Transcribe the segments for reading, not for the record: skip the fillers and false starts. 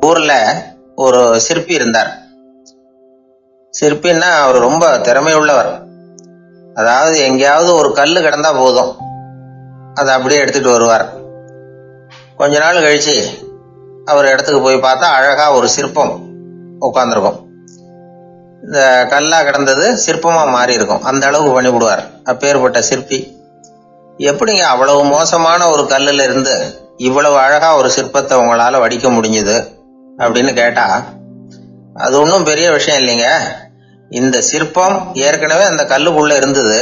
ஊர்ல ஒரு சிற்பி இருந்தார். சிற்பின்னா அவர் ரொம்ப திறமையுள்ளவர். அதாவது எங்கேயாவது ஒரு கல்லு கிடந்தா போதும், அதை அப்படியே எடுத்துட்டு வருவார். கொஞ்ச நாள் கழிச்சு அவர் இடத்துக்கு போய் பார்த்தா அழகா ஒரு சிற்பம் உட்கார்ந்துருக்கும். இந்த கல்லா கிடந்தது சிற்பமா மாறி இருக்கும். அந்த அளவுக்கு பண்ணிவிடுவார். அப்பேற்பட்ட சிற்பி. எப்படிங்க அவ்வளவு மோசமான ஒரு கல்லுல இருந்து இவ்வளவு அழகா ஒரு சிற்பத்தை உங்களால வடிக்க முடிஞ்சது அப்படின்னு கேட்டா, அது ஒன்றும் பெரிய விஷயம் இல்லைங்க. இந்த சிற்பம் ஏற்கனவே அந்த கல்லுக்குள்ள இருந்தது.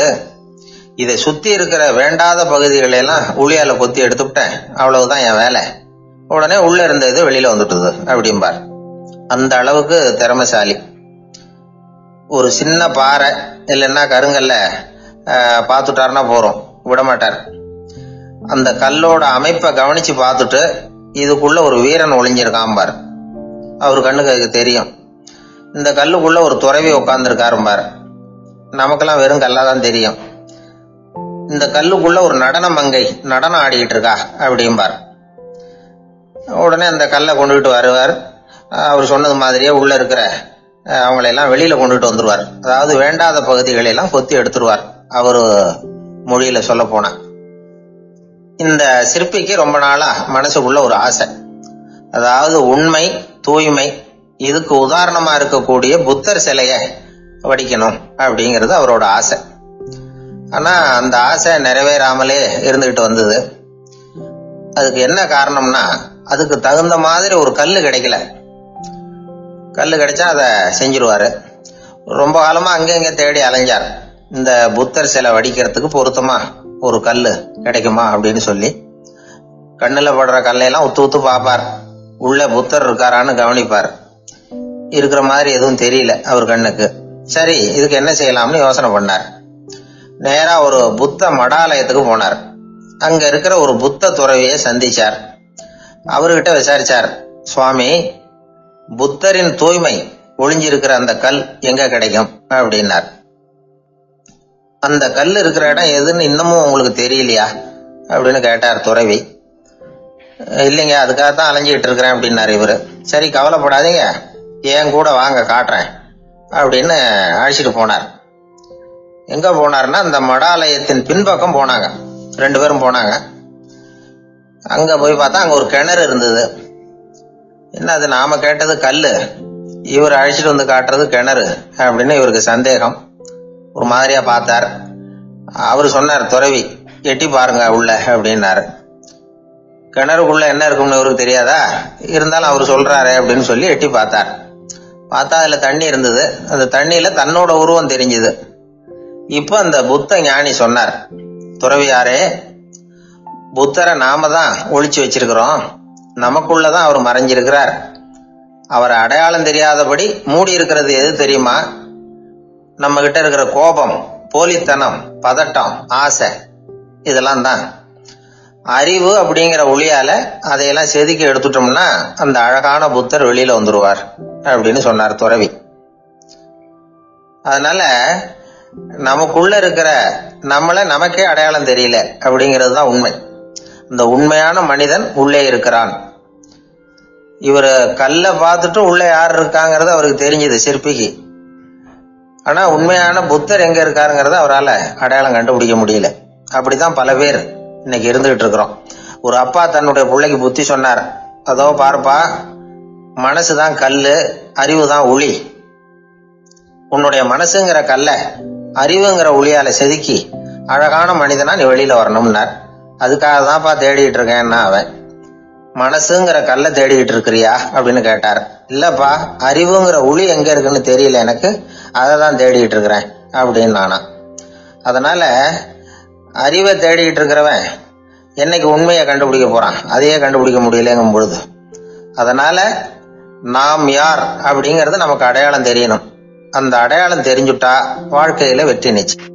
இதை சுத்தி இருக்கிற வேண்டாத பகுதிகளை எல்லாம் உளியால கொத்தி எடுத்துவிட்டேன், அவ்வளவுதான் என் வேலை. உடனே உள்ள இருந்த இது வெளியில வந்துட்டுது அப்படிம்பார். அந்த அளவுக்கு திறமைசாலி. ஒரு சின்ன பாறை இல்லைன்னா கருங்கல்ல பார்த்துட்டாருன்னா போறோம், விடமாட்டார். அந்த கல்லோட அமைப்பை கவனிச்சு பார்த்துட்டு இதுக்குள்ள ஒரு வீரன் ஒளிஞ்சிருக்கான் பார். அவர் கண்ணுக்கு தெரியும். இந்த கல்லுக்குள்ள ஒரு துறவி உட்கார்ந்துருக்காரும்பார். நமக்கெல்லாம் வெறும் கல்லாதான் தெரியும். இந்த கல்லுக்குள்ள ஒரு நடன மங்கை நடனம் ஆடிக்கிட்டு இருக்கா அப்படிம்பார். உடனே அந்த கல்லை கொண்டுகிட்டு வருவார். அவர் சொன்னது மாதிரியே உள்ள இருக்கிற அவங்களெல்லாம் வெளியில கொண்டுட்டு வந்துருவார். அதாவது வேண்டாத பகுதிகளை எல்லாம் கொத்தி எடுத்துருவார். அவரு மொழியில சொல்ல போனா, இந்த சிற்பிக்கு ரொம்ப நாளா மனசுக்குள்ள ஒரு ஆசை. அதாவது உண்மை, தூய்மை, இதுக்கு உதாரணமா இருக்கக்கூடிய புத்தர் சிலைய வடிக்கணும் அப்படிங்கிறது அவரோட ஆசை. ஆனா அந்த ஆசை நிறைவேறாமலே இருந்துகிட்டு வந்தது. அதுக்கு என்ன காரணம்னா, அதுக்கு தகுந்த மாதிரி ஒரு கல்லு கிடைக்கல. கல்லு கிடைச்சா அதை செஞ்சிருவாரு. ரொம்ப காலமா அங்கங்க தேடி அலைஞ்சார். இந்த புத்தர் சிலை வடிக்கிறதுக்கு பொருத்தமா ஒரு கல்லு கிடைக்குமா அப்படின்னு சொல்லி கண்ணுல படுற கல்லையெல்லாம் உத்து உத்து பார்ப்பார். உள்ள புத்தர் இருக்காரான்னு கவனிப்பார். இருக்கிற மாதிரி எதுவும் தெரியல அவர் கண்ணுக்கு. சரி, இதுக்கு என்ன செய்யலாம்னு யோசனை பண்ணார். நேரா ஒரு புத்த மடாலயத்துக்கு போனார். அங்க இருக்கிற ஒரு புத்த துறவியை சந்திச்சார். அவர்கிட்ட விசாரிச்சார், சுவாமி, புத்தரின் தூய்மை ஒளிஞ்சிருக்கிற அந்த கல் எங்க கிடைக்கும் அப்படின்னார். அந்த கல் இருக்கிற இடம் எதுன்னு இன்னமும் உங்களுக்கு தெரியலையா அப்படின்னு கேட்டார் துறவி. இல்லைங்க, அதுக்காகத்தான் அலைஞ்சிட்டு இருக்கிறேன் அப்படின்னாரு இவரு. சரி, கவலைப்படாதீங்க, ஏன் கூட வாங்க காட்டுறேன் அப்படின்னு அழைச்சிட்டு போனார். எங்க போனார்னா, அந்த மடாலயத்தின் பின்பக்கம் போனாங்க. 2 பேரும் போனாங்க. அங்க போய் பார்த்தா அங்க ஒரு கிணறு இருந்தது. என்ன அது, நாம கேட்டது கல்லு, இவர் அழைச்சிட்டு வந்து காட்டுறது கிணறு அப்படின்னு இவருக்கு சந்தேகம். ஒரு மாதிரியா பார்த்தார். அவரு சொன்னார், துறவி எட்டி பாருங்க உள்ள அப்படின்னாரு. கிணறுக்குள்ள என்ன இருக்கும்னு இவருக்கு தெரியாதா, இருந்தாலும் அவர் சொல்றாரு அப்படின்னு சொல்லி எட்டி பார்த்தார். பார்த்தா அதுல தண்ணி இருந்தது. அந்த தண்ணியில தன்னோட உருவம் தெரிஞ்சது. இப்ப அந்த புத்த ஞானி சொன்னார், துறவியாரே, புத்தரை நாம தான் ஒளிச்சு வச்சிருக்கிறோம், நமக்குள்ளதான் அவர் மறைஞ்சிருக்கிறார். அவரை அடையாளம் தெரியாதபடி மூடி இருக்கிறது எது தெரியுமா? நம்ம கிட்ட இருக்கிற கோபம், போலித்தனம், பதட்டம், ஆசை, இதெல்லாம் தான். அறிவு அப்படிங்கிற ஒளியால அதையெல்லாம் செதுக்கி எடுத்துட்டோம்னா அந்த அழகான புத்தர் வெளியில வந்துருவார் அப்படின்னு சொன்னார் துறவி. அதனால நமக்குள்ள இருக்கிற நம்மள நமக்கே அடையாளம் தெரியல அப்படிங்கிறது தான் உண்மை. இந்த உண்மையான மனிதன் உள்ளே இருக்கிறான். இவரு கல்லை பார்த்துட்டு உள்ள யார் இருக்காங்கிறது அவருக்கு தெரிஞ்சது சிற்பிக்கு. ஆனா உண்மையான புத்தர் எங்க இருக்காருங்கிறத அவரால் அடையாளம் கண்டுபிடிக்க முடியல. அப்படிதான் பல பேர் இன்னைக்கு இருந்துகிட்டு இருக்கிறோம். ஒரு அப்பா தன்னுடைய பிள்ளைக்கு புத்தி சொன்னார், அதோ பாருப்பா, மனசுதான் கல்லு, அறிவு தான் ஒளி. உன்னுடைய மனசுங்கிற கல்ல அறிவுங்கிற ஒளியால செதுக்கி அழகான மனிதனா நீ வெளியில வரணும்னார். அதுக்காக தான்ப்பா தேடிட்டு இருக்கேன்னா அவன். மனசுங்கிற கல்ல தேடிக்கிட்டு இருக்கிறியா அப்படின்னு கேட்டார். இல்லப்பா, அறிவுங்கிற ஒளி எங்க இருக்குன்னு தெரியல எனக்கு, அதை தான் தேடிக்கிட்டு இருக்கிறேன் அப்படின்னு நானா. அதனால அறிவை தேடிக்கிட்டு இருக்கிறவன் என்னைக்கு உண்மையை கண்டுபிடிக்க போறான்? அதையே கண்டுபிடிக்க முடியலங்கும் பொழுது, அதனால நாம் யார் அப்படிங்கறது நமக்கு அடையாளம் தெரியணும். அந்த அடையாளம் தெரிஞ்சுட்டா வாழ்க்கையில வெற்றி நிச்சயம்.